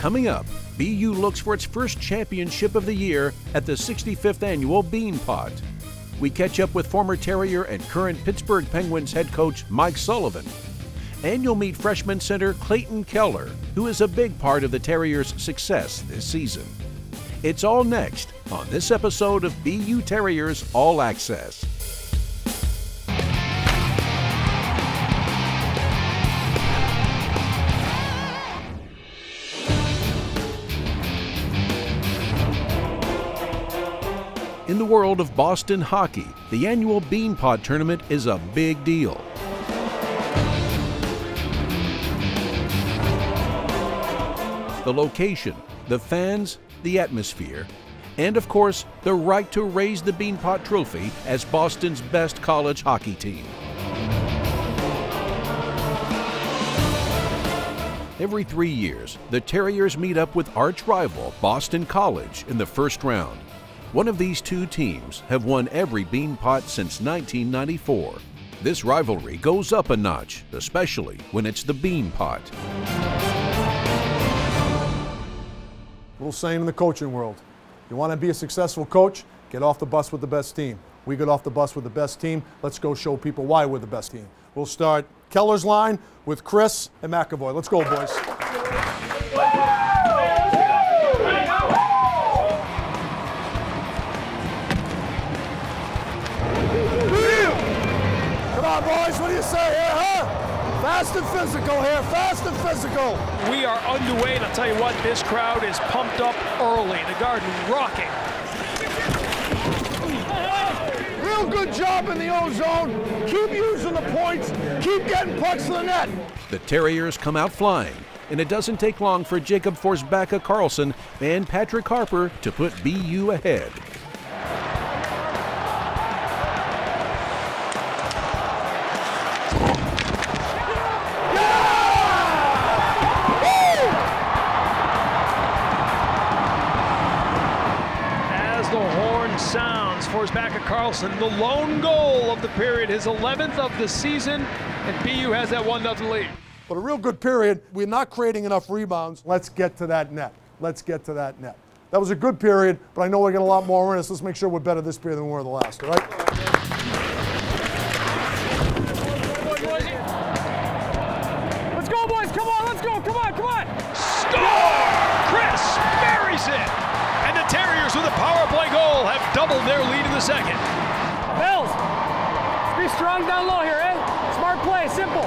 Coming up, BU looks for its first championship of the year at the 65th annual Beanpot. We catch up with former Terrier and current Pittsburgh Penguins head coach Mike Sullivan. And you'll meet freshman center Clayton Keller, who is a big part of the Terriers' success this season. It's all next on this episode of BU Terriers All Access. In the world of Boston hockey, the annual Beanpot tournament is a big deal. The location, the fans, the atmosphere, and of course, the right to raise the Beanpot trophy as Boston's best college hockey team. Every 3 years, the Terriers meet up with arch rival Boston College in the first round. One of these two teams have won every Beanpot since 1994. This rivalry goes up a notch, especially when it's the Beanpot. Little saying in the coaching world, you want to be a successful coach, get off the bus with the best team. We get off the bus with the best team. Let's go show people why we're the best team. We'll start Keller's line with Chris and McAvoy. Let's go, boys. Come on, boys, what do you say here, huh? Fast and physical here, fast and physical. We are underway, and I'll tell you what, this crowd is pumped up early. The Garden rocking. Real good job in the O-zone. Keep using the points. Keep getting pucks to the net. The Terriers come out flying, and it doesn't take long for Jacob Forsbacka-Carlson and Patrick Harper to put BU ahead. Sounds Forsbacka-Carlson, the lone goal of the period, his 11th of the season, and BU has that 1-0 lead. But a real good period. We're not creating enough rebounds. Let's get to that net. Let's get to that net. That was a good period, but I know we got a lot more in us. Let's make sure we're better this period than we were the last, all right? Let's go, boys. Come on, let's go. Come on, come on. Score! Chris buries it. And the Terriers with a power play goal have doubled their lead in the second. Bills, be strong down low here, eh? Smart play, simple.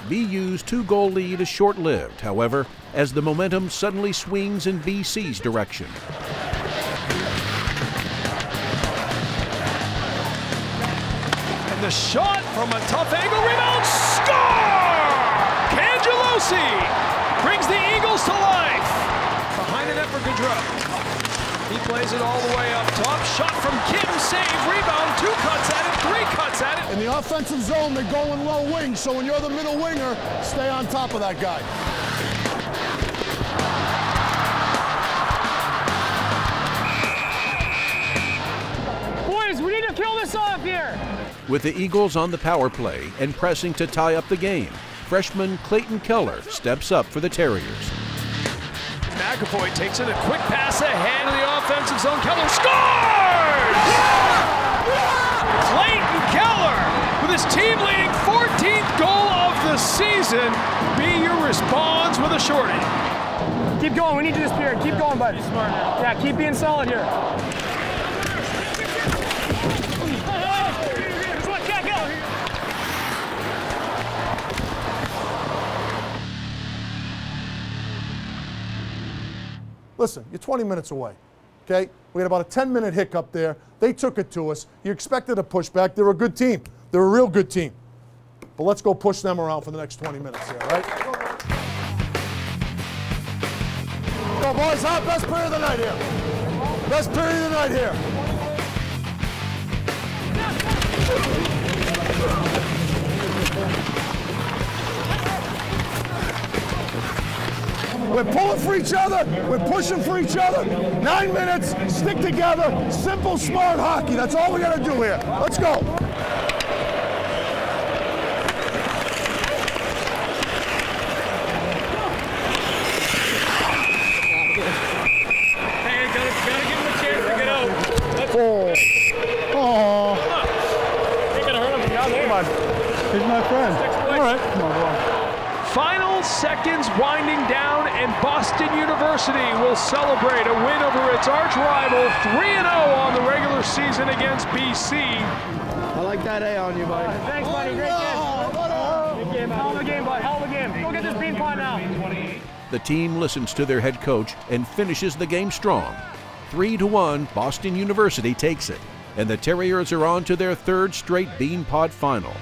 BU's 2-goal lead is short-lived, however, as the momentum suddenly swings in BC's direction. And the shot from a tough angle, rebound, score! Cangelosi brings the Eagles to life. Behind the net for Gaudreau. He plays it all the way up top. Shot from Kim, save, rebound, 2 cuts at it, 3 cuts at it. In the offensive zone, they go in low wing, so when you're the middle winger, stay on top of that guy. Boys, we need to kill this off here. With the Eagles on the power play and pressing to tie up the game, freshman Clayton Keller steps up for the Terriers. McAvoy takes it, a quick pass ahead of the offensive zone. Keller scores! Clayton Keller with his team-leading 14th goal of the season. BU responds with a shorty. Keep going. We need you this period. Keep going, bud. Yeah, keep being solid here. Listen, you're 20 minutes away, okay? We had about a 10-minute hiccup there. They took it to us. You expected a pushback. They're a good team. They're a real good team. But let's go push them around for the next 20 minutes here, right? Go, boys, huh? Best period of the night here. Best period of the night here. We're pulling for each other. We're pushing for each other. 9 minutes, stick together. Simple, smart hockey. That's all we got to do here. Let's go. He's my friend. All right. Come on, boy. Final seconds winding down, and Boston University will celebrate a win over its arch rival, 3-0 on the regular season against BC. I like that A on you, buddy. Thanks, buddy. Great game. Good game, hell of a game, bud. Hell of a game. Go get this Beanpot now. The team listens to their head coach and finishes the game strong. 3-1, Boston University takes it, and the Terriers are on to their third straight Beanpot final.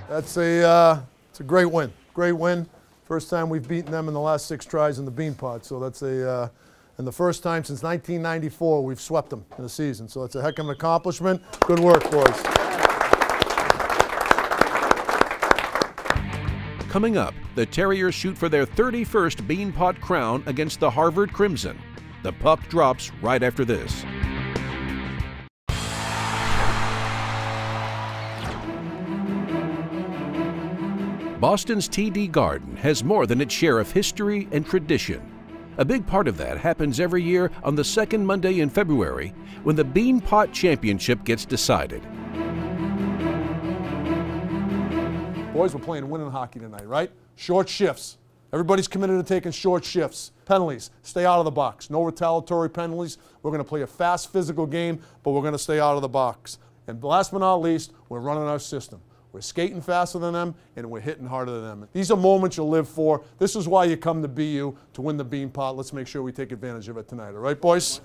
It's a great win. Great win. First time we've beaten them in the last 6 tries in the Beanpot. So that's and the first time since 1994 we've swept them in a season. So it's a heck of an accomplishment. Good work, boys. Coming up, the Terriers shoot for their 31st Beanpot crown against the Harvard Crimson. The puck drops right after this. Boston's TD Garden has more than its share of history and tradition. A big part of that happens every year on the second Monday in February when the Beanpot Championship gets decided. Boys, we're playing winning hockey tonight, right? Short shifts. Everybody's committed to taking short shifts. Penalties, stay out of the box. No retaliatory penalties. We're going to play a fast physical game, but we're going to stay out of the box. And last but not least, we're running our system. We're skating faster than them, and we're hitting harder than them. These are moments you'll live for. This is why you come to BU, to win the Beanpot. Let's make sure we take advantage of it tonight. All right, boys?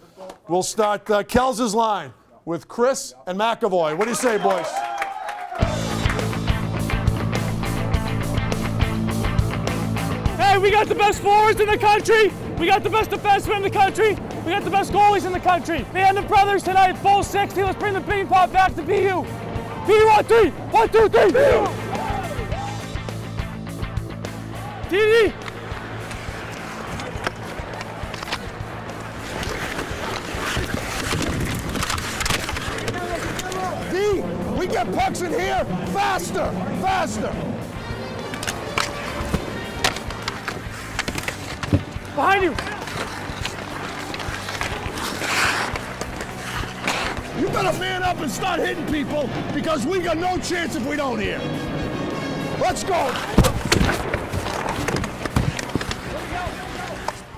We'll start Kels' line with Chris and McAvoy. What do you say, boys? Hey, we got the best forwards in the country. We got the best defensemen in the country. We got the best goalies in the country. Man, the brothers tonight, full 60. Let's bring the Beanpot back to BU. BU on 3. 1, 2, 3. BU. TD. D, we get pucks in here faster, faster. Behind you. You better man up and start hitting people because we got no chance if we don't here. Let's go.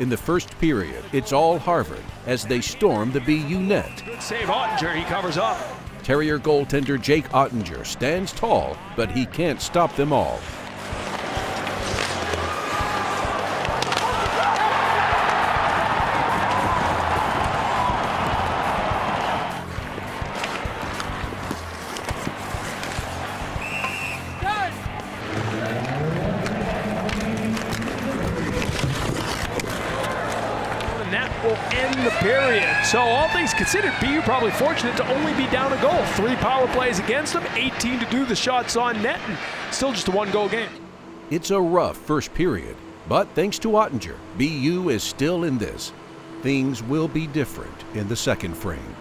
In the first period, it's all Harvard as they storm the BU net. Good save, Ottinger. He covers up. Terrier goaltender Jake Ottinger stands tall, but he can't stop them all. Will end the period. So all things considered, BU probably fortunate to only be down a goal. 3 power plays against them, 18 to do the shots on net, and still just a 1-goal game. It's a rough first period, but thanks to Ottinger, BU is still in this. Things will be different in the second frame.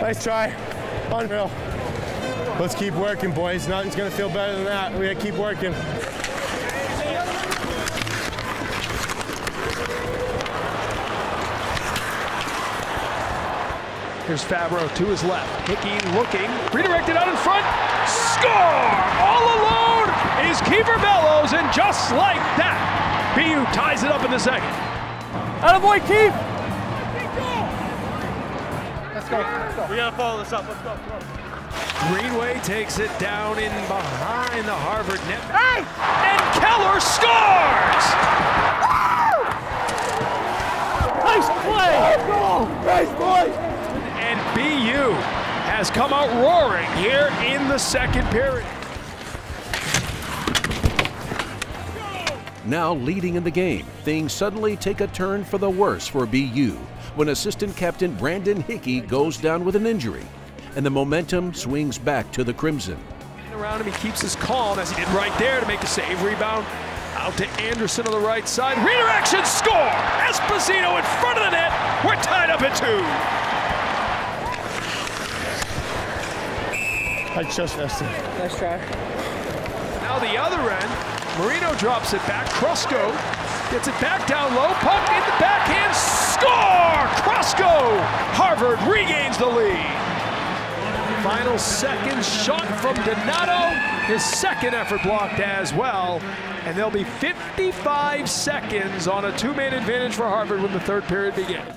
Nice try. Unreal. Let's keep working, boys. Nothing's going to feel better than that. We got to keep working. Here's Fabro to his left. Hickey looking. Redirected out in front. Score! All alone is Kiefer Bellows, and just like that, BU ties it up in the second. Attaboy, Keith. Let's go. We got to follow this up. Let's go. Greenway takes it down in behind the Harvard net. Hey! And Keller scores! Nice play! Nice boy! And BU has come out roaring here in the second period. Now leading in the game, things suddenly take a turn for the worse for BU when assistant captain Brandon Hickey goes down with an injury, and the momentum swings back to the Crimson. Around him, he keeps his calm as he did right there to make the save. Rebound out to Anderson on the right side. Redirection, score! Esposito in front of the net. We're tied up at 2. I just missed it. Nice try. Now Now the other end, Marino drops it back. Krusko gets it back down low. Puck in the backhand. Score! Krusko! Harvard regains the lead. Final seconds, shot from Donato. His second effort blocked as well. And there'll be 55 seconds on a two-man advantage for Harvard when the third period begins.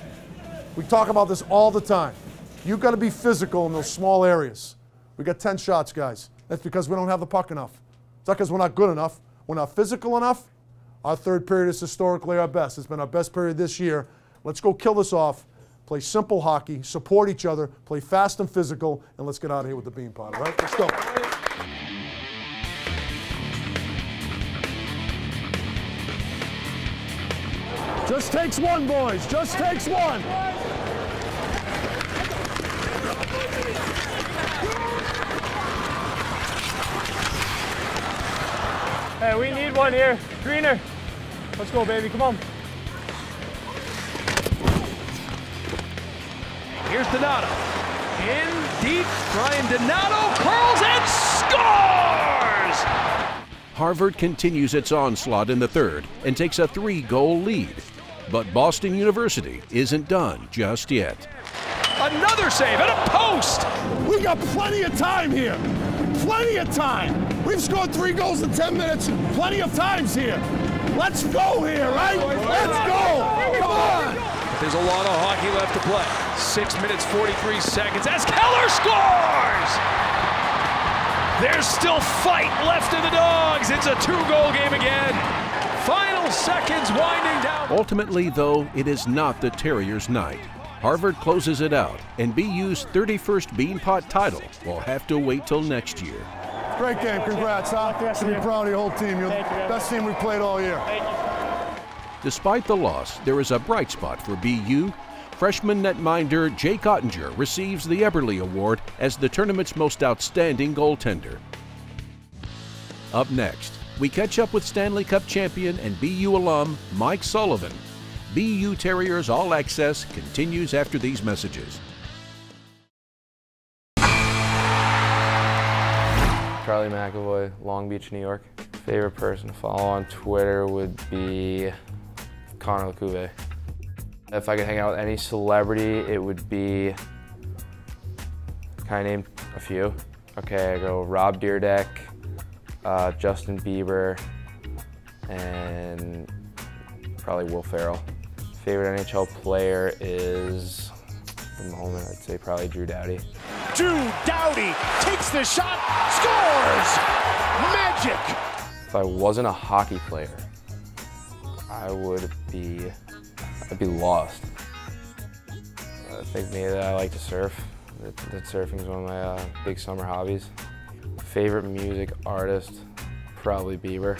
We talk about this all the time. You've got to be physical in those small areas. We got 10 shots, guys. That's because we don't have the puck enough. It's not because we're not good enough. We're not physical enough. Our third period is historically our best. It's been our best period this year. Let's go kill this off. Play simple hockey, support each other, play fast and physical, and let's get out of here with the Beanpot, all right? Let's go. Just takes one, boys. Just takes one. Hey, we need one here. Greener. Let's go, baby. Come on. Here's Donato. In deep, Brian Donato curls and scores! Harvard continues its onslaught in the third and takes a 3-goal lead. But Boston University isn't done just yet. Another save and a post! We got plenty of time here. Plenty of time. We've scored 3 goals in 10 minutes plenty of times here. Let's go here, right? Let's go. Come on. There's a lot of hockey left to play. 6 minutes, 43 seconds as Keller scores! There's still fight left in the Dogs. It's a 2-goal game again. Final seconds winding down. Ultimately, though, it is not the Terriers' night. Harvard closes it out, and BU's 31st Beanpot title will have to wait till next year. Great game. Congrats, huh? Should be proud of your whole team. You're the best team we've played all year. Thank you. Despite the loss, there is a bright spot for BU. Freshman netminder Jake Ottinger receives the Eberle Award as the tournament's most outstanding goaltender. Up next, we catch up with Stanley Cup champion and BU alum Mike Sullivan. BU Terriers All Access continues after these messages. Charlie McAvoy, Long Beach, New York. Favorite person to follow on Twitter would be Connor LeCouve. If I could hang out with any celebrity, it would be, can I name a few? Okay, I go Rob Dyrdek, Justin Bieber, and probably Will Ferrell. Favorite NHL player is, at the moment, I'd say probably Drew Doughty. Drew Doughty takes the shot, scores! Magic! If I wasn't a hockey player, I'd be lost. I think maybe that I like to surf. That surfing is one of my big summer hobbies. Favorite music artist, probably Bieber.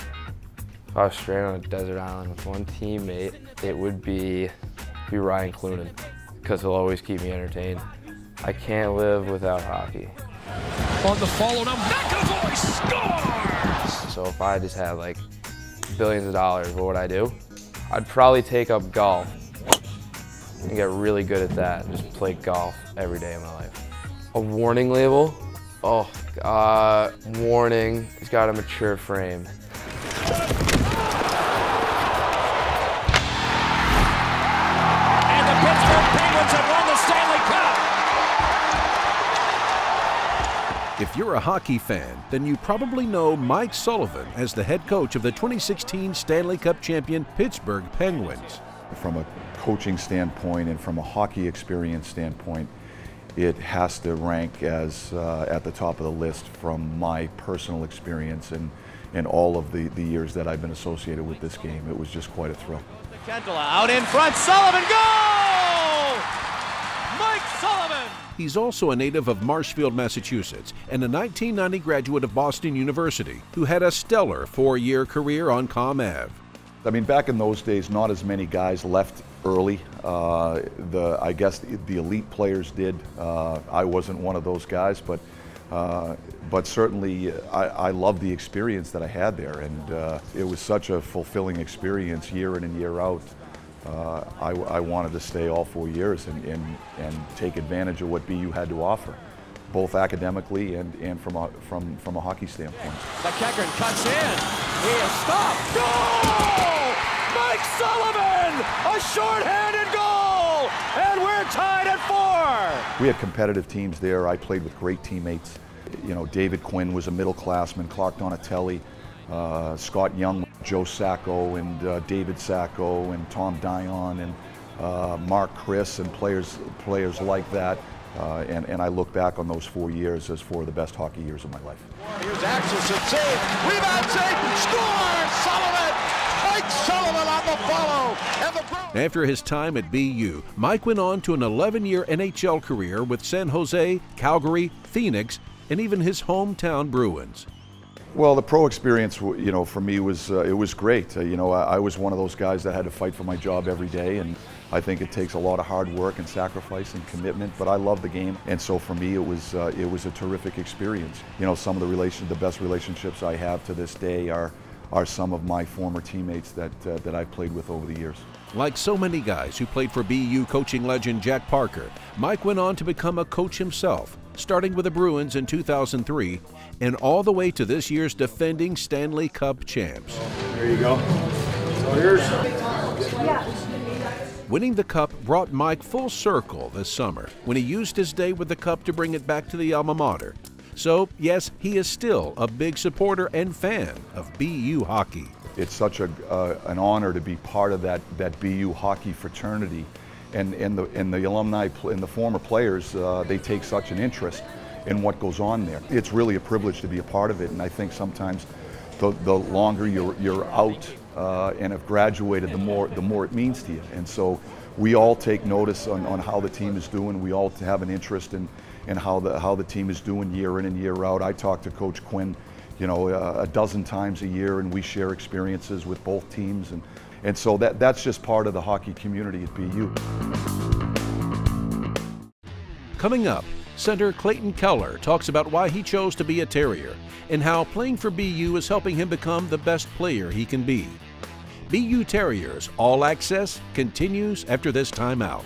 If I was stranded on a desert island with one teammate, it would be Ryan Clunan, because he'll always keep me entertained. I can't live without hockey. On the follow now, McAvoy scores! So if I just had like billions of dollars, what would I do? I'd probably take up golf and get really good at that and just play golf every day of my life. A warning label? Oh, warning, he's got a mature frame. And the Pittsburgh Penguins have won the Stanley Cup. If you're a hockey fan, then you probably know Mike Sullivan as the head coach of the 2016 Stanley Cup champion Pittsburgh Penguins. From a coaching standpoint and from a hockey experience standpoint, it has to rank as at the top of the list from my personal experience and all of the years that I've been associated with this game. It was just quite a thrill. Kendall out in front, Sullivan, goal! Mike Sullivan! He's also a native of Marshfield, Massachusetts, and a 1990 graduate of Boston University, who had a stellar 4-year career on Com Ave. I mean, back in those days, not as many guys left early. I guess the elite players did. I wasn't one of those guys, but certainly I loved the experience that I had there, and it was such a fulfilling experience year in and year out. I wanted to stay all 4 years and take advantage of what BU had to offer. both academically and from a hockey standpoint. McEachern cuts in. He is stopped. Goal! Mike Sullivan! A shorthanded goal! And we're tied at 4. We had competitive teams there. I played with great teammates. You know, David Quinn was a middleclassman, Clark Donatelli, Scott Young, Joe Sacco, and David Sacco, and Tom Dion, and Mark Chris, and players like that. And I look back on those 4 years as 4 of the best hockey years of my life. Here's Axelson, save, rebound save, score! Sullivan! Mike Sullivan on the follow! And after his time at BU, Mike went on to an 11-year NHL career with San Jose, Calgary, Phoenix, and even his hometown Bruins. Well, the pro experience, you know, for me was it was great. You know, I was one of those guys that had to fight for my job every day, and I think it takes a lot of hard work and sacrifice and commitment. But I love the game, and so for me, it was a terrific experience. You know, some of the best relationships I have to this day are some of my former teammates that I've played with over the years. Like so many guys who played for BU coaching legend Jack Parker, Mike went on to become a coach himself, starting with the Bruins in 2003 and all the way to this year's defending Stanley Cup champs. There you go. So here's. Winning the Cup brought Mike full circle this summer when he used his day with the Cup to bring it back to the alma mater. So, yes, he is still a big supporter and fan of BU hockey. It's such an honor to be part of that BU hockey fraternity, and the alumni and the former players, they take such an interest in what goes on there. It's really a privilege to be a part of it, and I think sometimes the longer you're out and have graduated, the more it means to you. And so we all take notice on how the team is doing. We all have an interest in how the team is doing year in and year out. I talk to Coach Quinn, you know, a dozen times a year, and we share experiences with both teams, and so that's just part of the hockey community at BU. Coming up, center Clayton Keller talks about why he chose to be a Terrier and how playing for BU is helping him become the best player he can be. BU Terriers All Access continues after this timeout.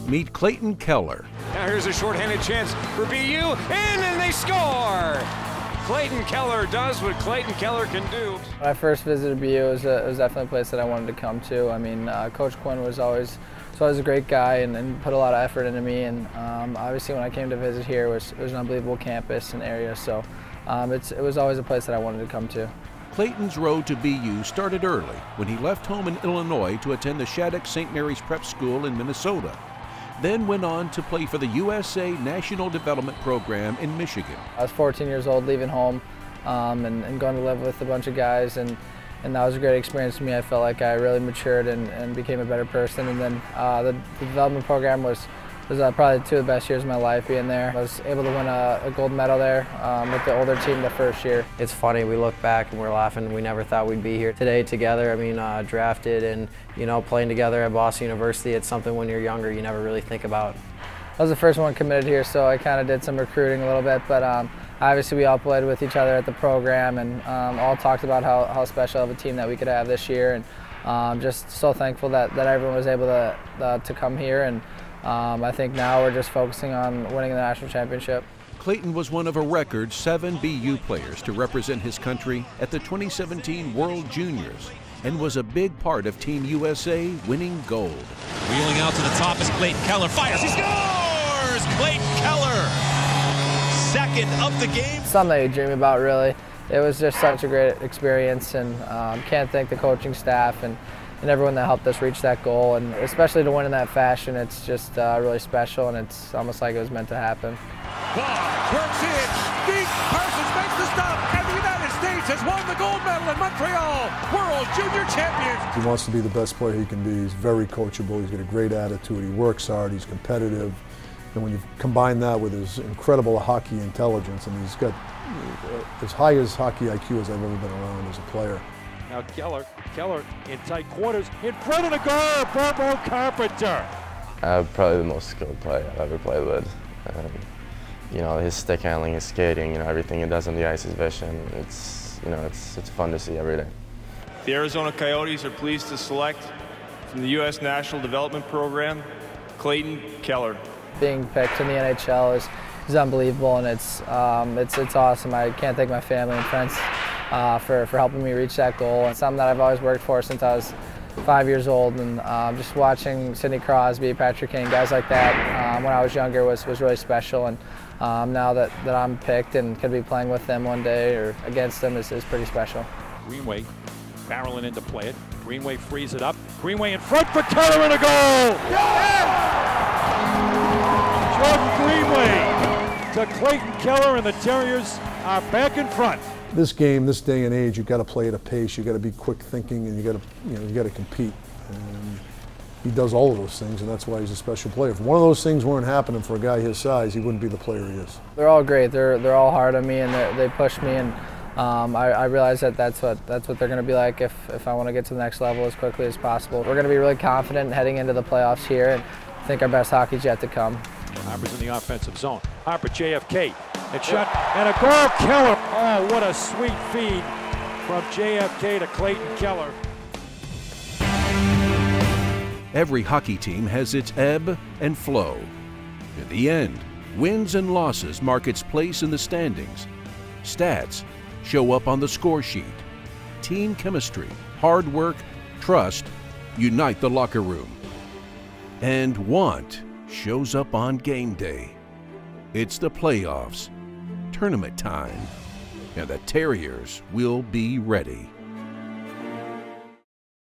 Meet Clayton Keller. Now here's a shorthanded chance for BU, and they score! Clayton Keller does what Clayton Keller can do. When I first visited BU, it was definitely a place that I wanted to come to. I mean, Coach Quinn was always a great guy and put a lot of effort into me. And obviously, when I came to visit here, it was an unbelievable campus and area. So it was always a place that I wanted to come to. Clayton's road to BU started early when he left home in Illinois to attend the Shattuck St. Mary's Prep School in Minnesota. Then went on to play for the USA National Development Program in Michigan. I was 14 years old, leaving home and going to live with a bunch of guys, and that was a great experience to me. I felt like I really matured and became a better person. And then the development program was probably 2 of the best years of my life being there. I was able to win a gold medal there with the older team the first year. It's funny, we look back and we're laughing. We never thought we'd be here today together. I mean, drafted and, you know, playing together at Boston University. It's something when you're younger you never really think about. I was the first one committed here, so I kind of did some recruiting a little bit, but obviously we all played with each other at the program and all talked about how special of a team that we could have this year, and just so thankful that everyone was able to come here. And I think now we're just focusing on winning the national championship. Clayton was one of a record 7 BU players to represent his country at the 2017 World Juniors and was a big part of Team USA winning gold. Wheeling out to the top is Clayton Keller. Fires, he scores! Clayton Keller, second of the game. Something that you dream about, really. It was just such a great experience, and can't thank the coaching staff and everyone that helped us reach that goal, and especially to win in that fashion. It's just really special, and it's almost like it was meant to happen. Ball works in, deep, Parsons makes the stop, and the United States has won the gold medal in Montreal, World Junior Champions. He wants to be the best player he can be. He's very coachable. He's got a great attitude. He works hard. He's competitive. And when you combine that with his incredible hockey intelligence, and he's got as high as hockey IQ as I've ever been around as a player. Now Keller in tight quarters, in front of the goal, Bobo Carpenter. Probably the most skilled player I've ever played with. You know, his stick handling, his skating, you know, everything he does on the ice is vision. It's, you know, it's fun to see every day. The Arizona Coyotes are pleased to select from the U.S. National Development Program, Clayton Keller. Being picked in the NHL is unbelievable, and it's awesome. I can't thank my family and friends for helping me reach that goal. It's something that I've always worked for since I was 5 years old, and just watching Sidney Crosby, Patrick Kane, guys like that when I was younger was really special. And now that I'm picked and could be playing with them one day or against them is pretty special. Greenway barreling in to play it. Greenway frees it up. Greenway in front for Keller and a goal! Jordan Greenway to Clayton Keller, and the Terriers are back in front. This game, this day and age, you got to play at a pace. You got to be quick thinking, and you got to compete. And he does all of those things, and that's why he's a special player. If one of those things weren't happening for a guy his size, he wouldn't be the player he is. They're all great. They're all hard on me, and they push me, and I realize that that's what they're going to be like if I want to get to the next level as quickly as possible. We're going to be really confident heading into the playoffs here, and I think our best hockey's yet to come. Harper's in the offensive zone. Harper, JFK, and shot, and a goal, Keller. Oh, what a sweet feed from JFK to Clayton Keller. Every hockey team has its ebb and flow. In the end, wins and losses mark its place in the standings. Stats show up on the score sheet. Team chemistry, hard work, trust unite the locker room. And want shows up on game day. It's the playoffs, tournament time, and the Terriers will be ready.